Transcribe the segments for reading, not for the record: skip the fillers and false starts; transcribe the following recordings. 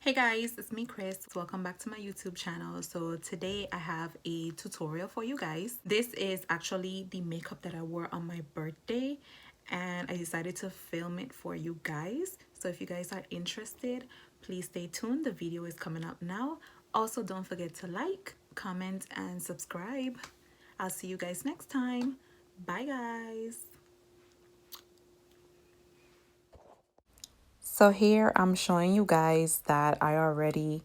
Hey guys, it's me Chris. Welcome back to my YouTube channel. So today I have a tutorial for you guys. This is actually the makeup that I wore on my birthday and I decided to film it for you guys. So if you guys are interested, please stay tuned. The video is coming up now. Also, don't forget to like, comment, and subscribe. I'll see you guys next time. Bye guys. So here I'm showing you guys that I already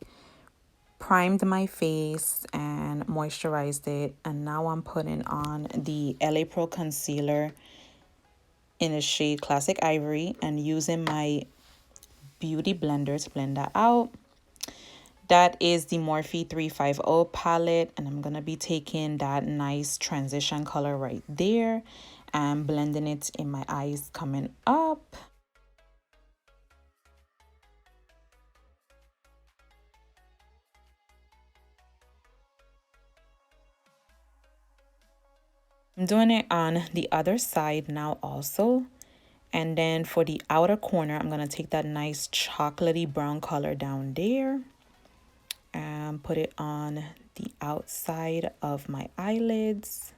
primed my face and moisturized it, and now I'm putting on the LA Pro concealer in the shade Classic Ivory and using my beauty blender to blend that out. That is the Morphe 350 palette, and I'm gonna be taking that nice transition color right there and blending it in my eyes coming up. I'm doing it on the other side now also. And then for the outer corner, I'm going to take that nice chocolatey brown color down there and put it on the outside of my eyelids.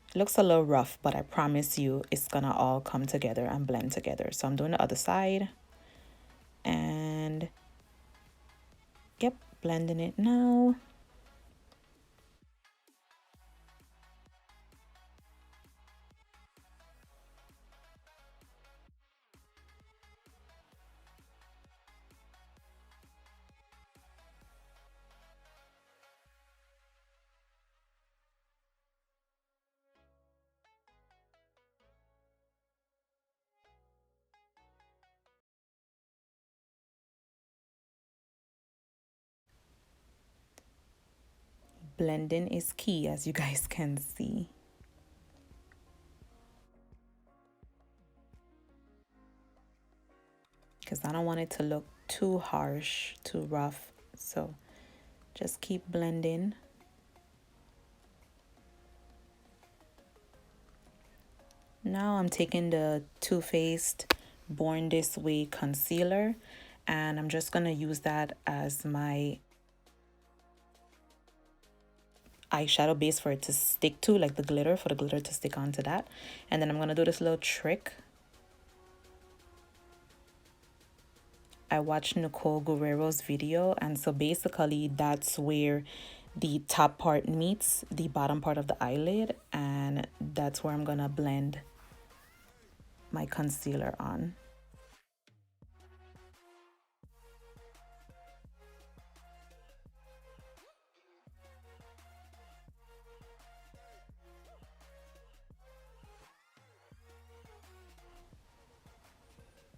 It looks a little rough, but I promise you it's going to all come together and blend together. So I'm doing the other side. And yep, blending it now. Blending is key, as you guys can see. Because I don't want it to look too harsh, too rough. So just keep blending. Now I'm taking the Too Faced Born This Way concealer and I'm just going to use that as my eyeshadow base for it to stick to, like the glitter, for the glitter to stick onto that. And then I'm going to do this little trick. I watched Nicole Guerrero's video, and so basically that's where the top part meets the bottom part of the eyelid, and that's where I'm going to blend my concealer on.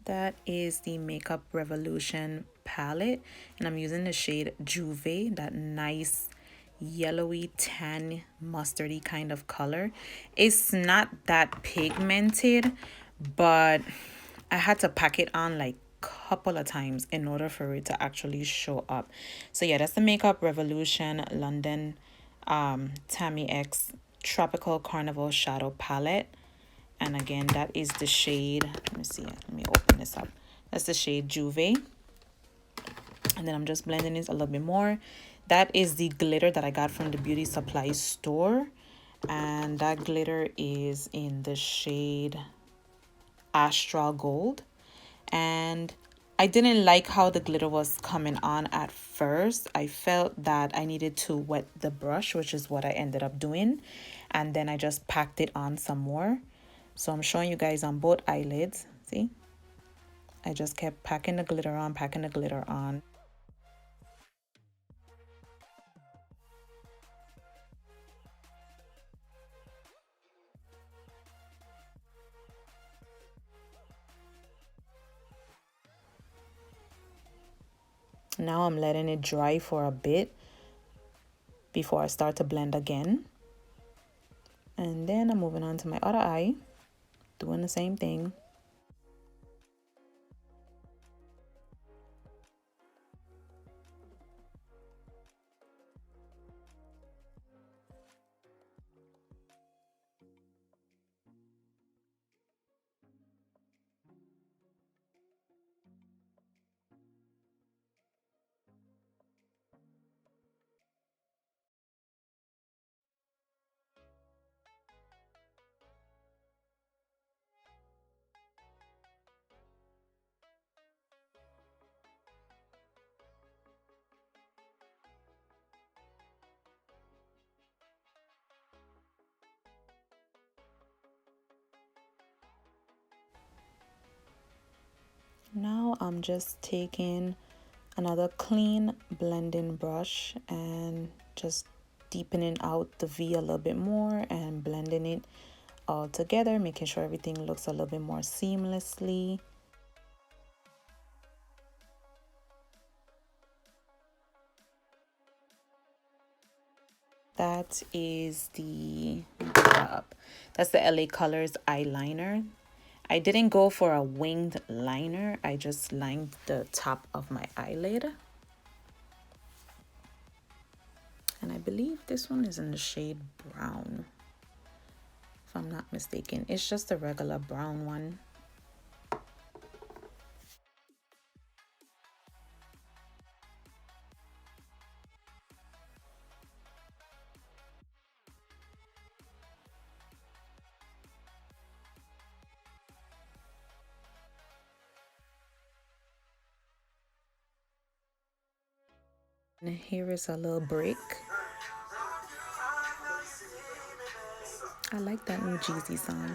That is the Makeup Revolution palette, and I'm using the shade Juve, that nice yellowy tan mustardy kind of color. It's not that pigmented, but I had to pack it on like couple of times in order for it to actually show up. So yeah, that's the Makeup Revolution London Tammy X Tropical Carnival Shadow Palette. And again, that is the shade, let me see, let me open this up. That's the shade Juve. And then I'm just blending it a little bit more. That is the glitter that I got from the beauty supply store. And that glitter is in the shade Astral Gold. And I didn't like how the glitter was coming on at first. I felt that I needed to wet the brush, which is what I ended up doing. And then I just packed it on some more. So I'm showing you guys on both eyelids. See? I just kept packing the glitter on, packing the glitter on. Now I'm letting it dry for a bit before I start to blend again. And then I'm moving on to my other eye, doing the same thing. Now I'm just taking another clean blending brush and just deepening out the V a little bit more and blending it all together, making sure everything looks a little bit more seamlessly. That is the that's the LA Colors eyeliner. I didn't go for a winged liner. I just lined the top of my eyelid. And I believe this one is in the shade brown, if I'm not mistaken. It's just a regular brown one. And here is a little break. I like that new Jeezy song.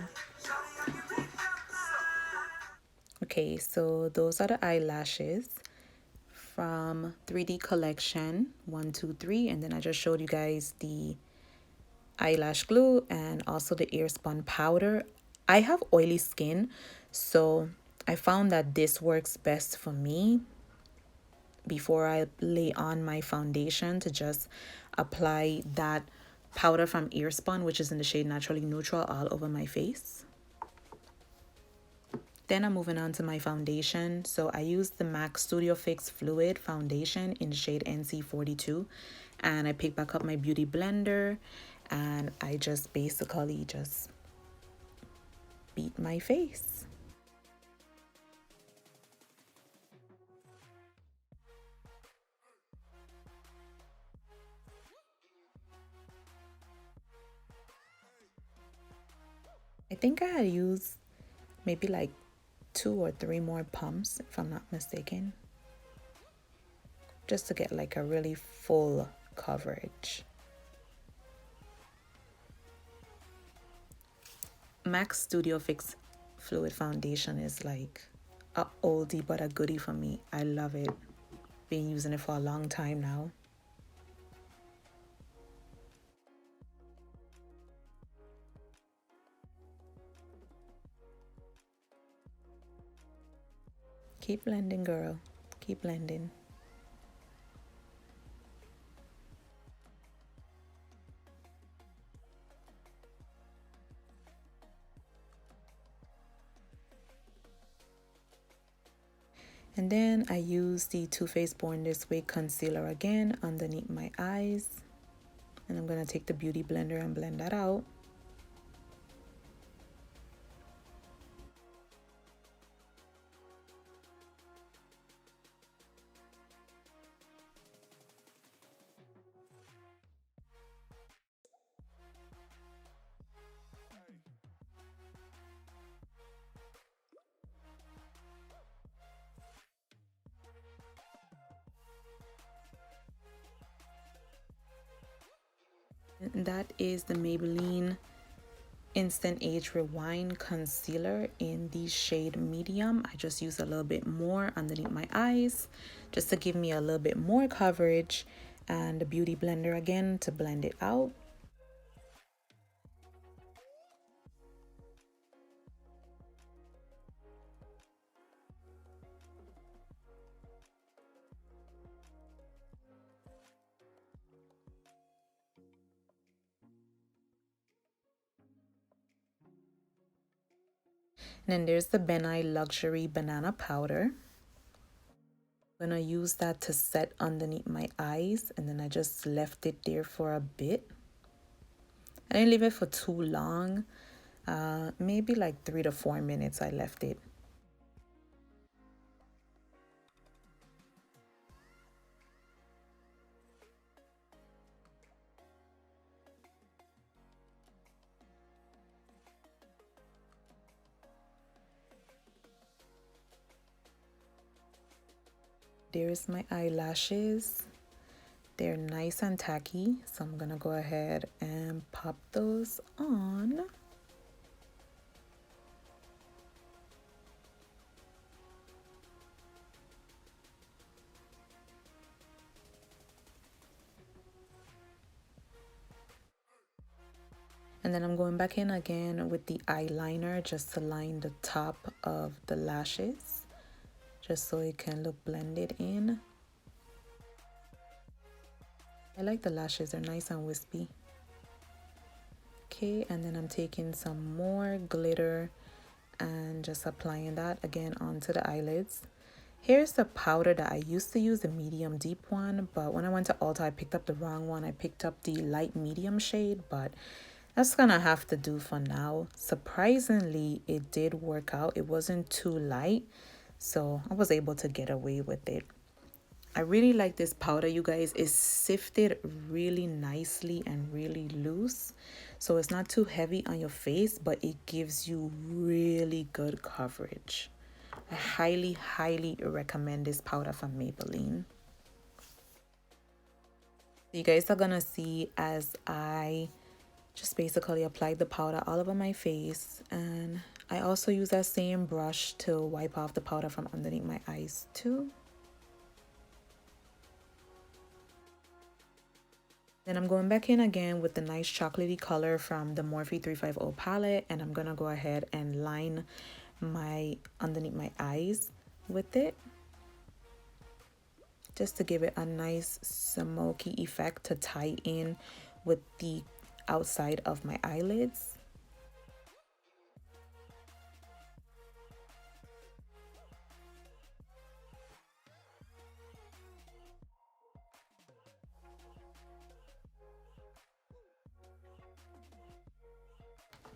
Okay, so those are the eyelashes from 3D Collection 123, and then I just showed you guys the eyelash glue and also the Airspun powder. I have oily skin, so I found that this works best for me before I lay on my foundation, to just apply that powder from Airspun, which is in the shade Naturally Neutral, all over my face. Then I'm moving on to my foundation. So I used the MAC Studio Fix Fluid Foundation in the shade NC42. And I picked back up my Beauty Blender and I just basically just beat my face. I think I had used maybe like 2 or 3 more pumps, if I'm not mistaken, just to get like a really full coverage. MAC Studio Fix Fluid Foundation is like a oldie but a goodie for me. I love it. Been using it for a long time now. Keep blending, girl. Keep blending. And then I use the Too Faced Born This Way concealer again underneath my eyes. And I'm going to take the Beauty Blender and blend that out. And that is the Maybelline Instant Age Rewind Concealer in the shade Medium. I just use a little bit more underneath my eyes just to give me a little bit more coverage, and the Beauty Blender again to blend it out. And then there's the Ben Nye Luxury Banana Powder. I'm gonna use that to set underneath my eyes, and then I just left it there for a bit. I didn't leave it for too long, maybe like 3 to 4 minutes I left it. There's my eyelashes. They're nice and tacky, so I'm gonna go ahead and pop those on. And then I'm going back in again with the eyeliner just to line the top of the lashes, just so it can look blended in. I like the lashes, they're nice and wispy. Okay, and then I'm taking some more glitter and just applying that again onto the eyelids. Here's the powder that I used to use, the medium deep one, but when I went to Ulta, I picked up the wrong one. I picked up the light medium shade, but that's gonna have to do for now. Surprisingly, it did work out. It wasn't too light, so I was able to get away with it. I really like this powder, you guys. It's sifted really nicely and really loose, so it's not too heavy on your face, but it gives you really good coverage. I highly recommend this powder from Maybelline. You guys are gonna see as I just basically applied the powder all over my face, and I also use that same brush to wipe off the powder from underneath my eyes too. Then I'm going back in again with the nice chocolatey color from the Morphe 350 palette, and I'm gonna go ahead and line my underneath my eyes with it, just to give it a nice smoky effect to tie in with the outside of my eyelids.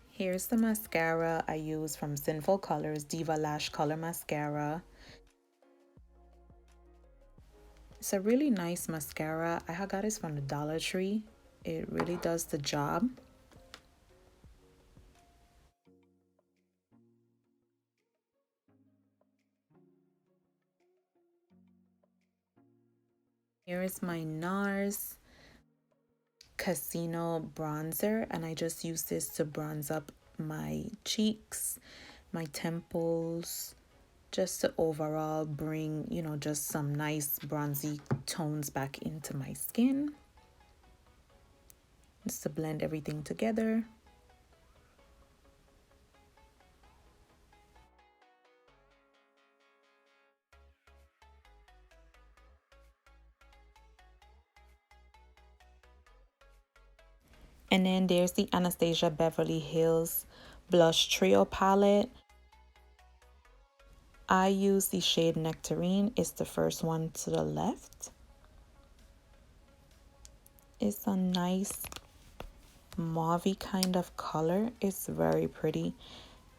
Here's the mascara I use from Sinful Colors, Diva Lash Color Mascara. It's a really nice mascara. I got this from the Dollar Tree. It really does the job. Here is my NARS Casino bronzer, and I just use this to bronze up my cheeks, my temples, just to overall bring, you know, just some nice bronzy tones back into my skin. Just to blend everything together. And then there's the Anastasia Beverly Hills Blush Trio palette. I use the shade Nectarine. It's the first one to the left. It's a nice mauve kind of color. It's very pretty.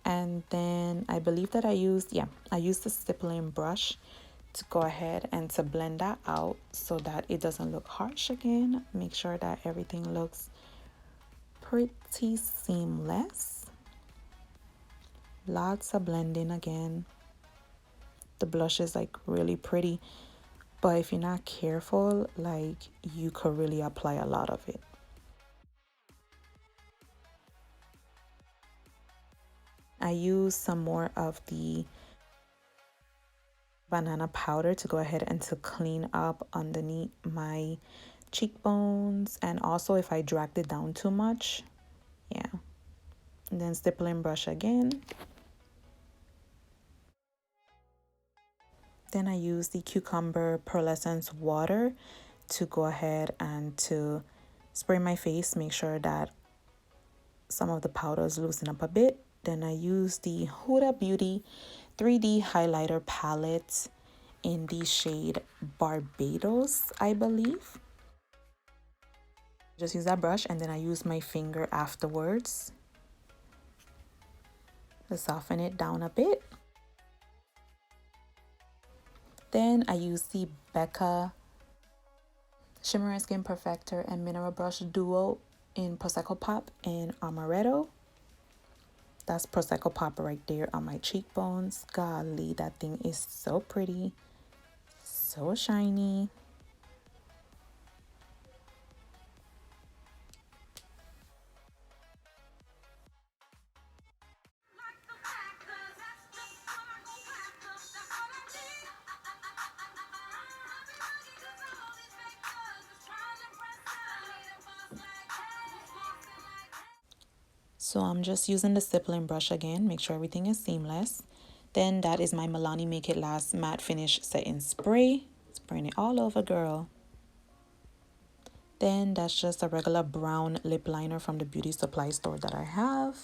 And then I believe that I used the stippling brush to go ahead and to blend that out so that it doesn't look harsh again. Make sure that everything looks pretty seamless. Lots of blending again. The blush is like really pretty, but if you're not careful, like, you could really apply a lot of it. I use some more of the banana powder to go ahead and to clean up underneath my cheekbones, and also if I dragged it down too much. Yeah. And then stippling brush again. Then I use the Cucumber Pearlescence water to go ahead and to spray my face, make sure that some of the powders loosen up a bit. Then I use the Huda Beauty 3D highlighter palette in the shade Barbados, I believe. Just use that brush, and then I use my finger afterwards to soften it down a bit. Then I use the Becca Shimmer Skin Perfector and Mineral Brush Duo in Prosecco Pop and Amaretto. That's Prosecco Pop right there on my cheekbones. Golly, that thing is so pretty, so shiny. So I'm just using the stippling brush again, make sure everything is seamless. Then that is my Milani Make It Last Matte Finish Setting Spray. Spraying it all over, girl. Then that's just a regular brown lip liner from the beauty supply store that I have.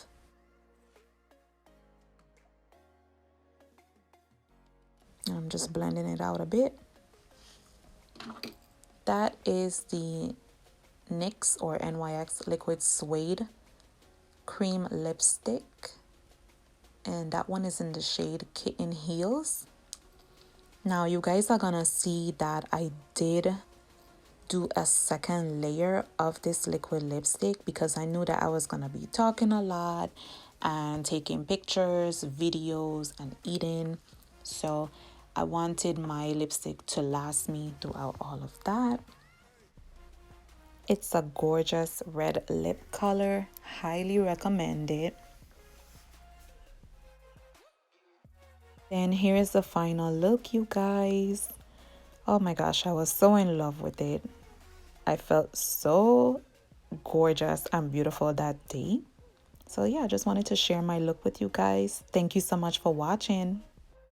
I'm just blending it out a bit. That is the NYX or NYX Liquid Suede Cream Lipstick. And that one is in the shade Kitten Heels. Now you guys are gonna see that I did do a second layer of this liquid lipstick because I knew that I was gonna be talking a lot and taking pictures, videos, and eating. So I wanted my lipstick to last me throughout all of that. It's a gorgeous red lip color. Highly recommend it. And here is the final look, you guys. Oh my gosh, I was so in love with it. I felt so gorgeous and beautiful that day. So yeah, I just wanted to share my look with you guys. Thank you so much for watching.